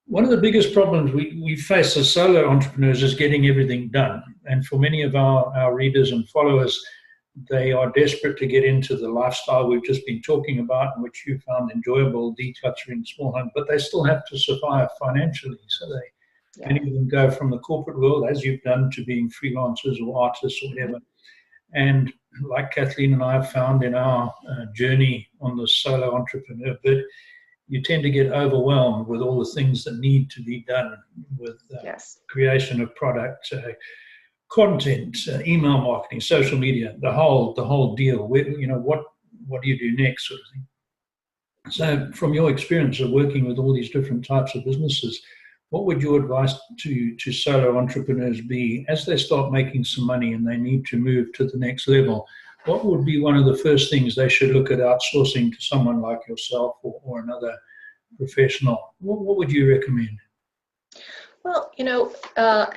One of the biggest problems we face as solo entrepreneurs is getting everything done. And for many of our readers and followers, they are desperate to get into the lifestyle we've just been talking about, and which you found enjoyable, decluttering small home, but they still have to survive financially. So many of them go from the corporate world, as you've done, to being freelancers or artists or whatever. And like Kathleen and I have found in our journey on the solo entrepreneur bit, you tend to get overwhelmed with all the things that need to be done with creation of product, content, email marketing, social media, the whole deal. What do you do next, sort of thing. So from your experience of working with all these different types of businesses, what would your advice to solo entrepreneurs be as they start making some money and they need to move to the next level? What would be one of the first things they should look at outsourcing to someone like yourself or another professional? What would you recommend? Well,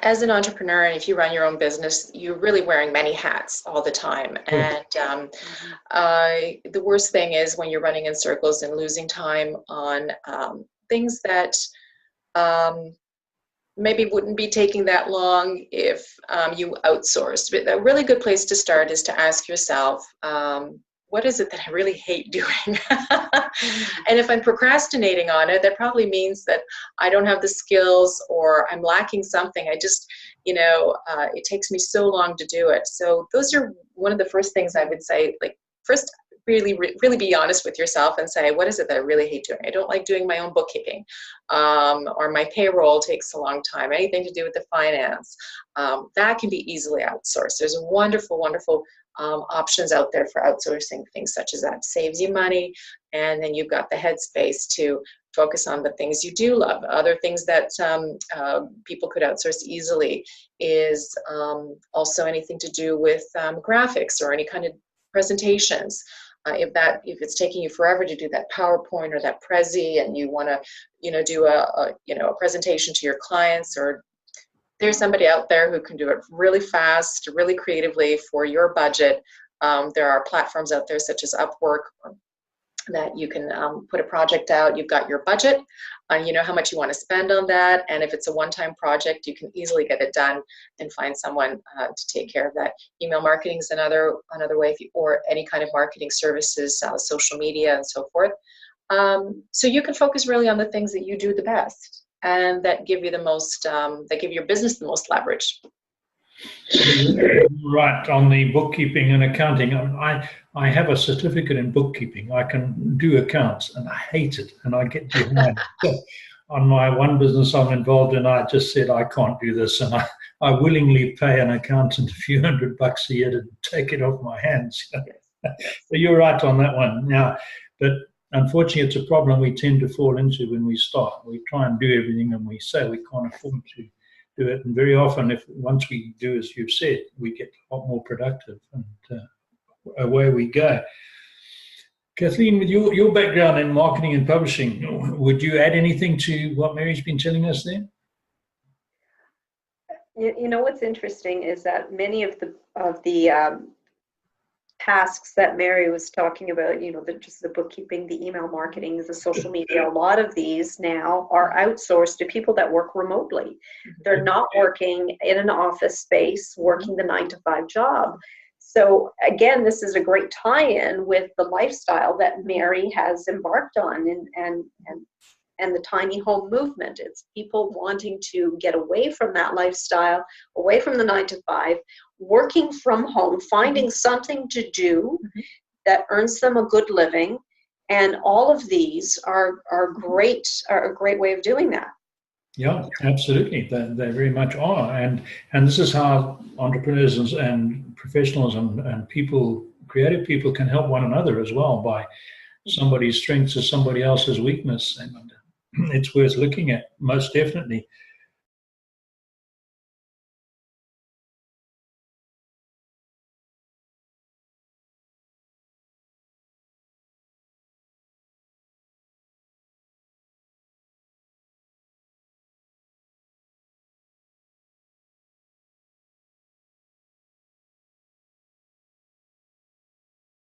as an entrepreneur, and if you run your own business, you're really wearing many hats all the time. And the worst thing is when you're running in circles and losing time on things that maybe wouldn't be taking that long if you outsourced. But a really good place to start is to ask yourself, what is it that I really hate doing? And if I'm procrastinating on it, that probably means that I don't have the skills or I'm lacking something. I just, it takes me so long to do it. So those are one of the first things I would say, like first, really be honest with yourself and say, what is it that I really hate doing? I don't like doing my own bookkeeping, or my payroll takes a long time, anything to do with the finance. That can be easily outsourced. There's wonderful options out there for outsourcing things such as that. Saves you money, and then you've got the headspace to focus on the things you do love. Other things that people could outsource easily is also anything to do with graphics or any kind of presentations. If it's taking you forever to do that PowerPoint or that Prezi, and you want to, do a presentation to your clients, or there's somebody out there who can do it really fast, really creatively for your budget. There are platforms out there such as Upwork that you can put a project out. You've got your budget, you know how much you want to spend on that, and if it's a one-time project, you can easily get it done and find someone to take care of that. Email marketing is another way, or any kind of marketing services, social media, and so forth. So you can focus really on the things that you do the best and that give you the most, that give your business the most leverage. Right, on the bookkeeping and accounting, I have a certificate in bookkeeping. I can do accounts, and I hate it, and I get behind. On my one business I'm involved in, I just said I can't do this, and I willingly pay an accountant a few $100 a year to take it off my hands. So you're right on that one. Now, but unfortunately, it's a problem we tend to fall into when we start. We try and do everything, and we say we can't afford to do it. And very often, once we do as you've said, we get a lot more productive, and away we go. Kathleen, with your background in marketing and publishing, would you add anything to what Mary's been telling us there? What's interesting is that many of the tasks that Mary was talking about, just the bookkeeping, the email marketing, the social media, a lot of these now are outsourced to people that work remotely. They're not working in an office space, working the 9-to-5 job. So again, this is a great tie-in with the lifestyle that Mary has embarked on and the tiny home movement. It's people wanting to get away from that lifestyle, away from the 9-to-5, working from home, finding something to do that earns them a good living. And all of these are a great way of doing that. Yeah, absolutely. They very much are. And this is how entrepreneurs and professionals and people, creative people, can help one another as well, by somebody's strengths is somebody else's weakness. And it's worth looking at, most definitely.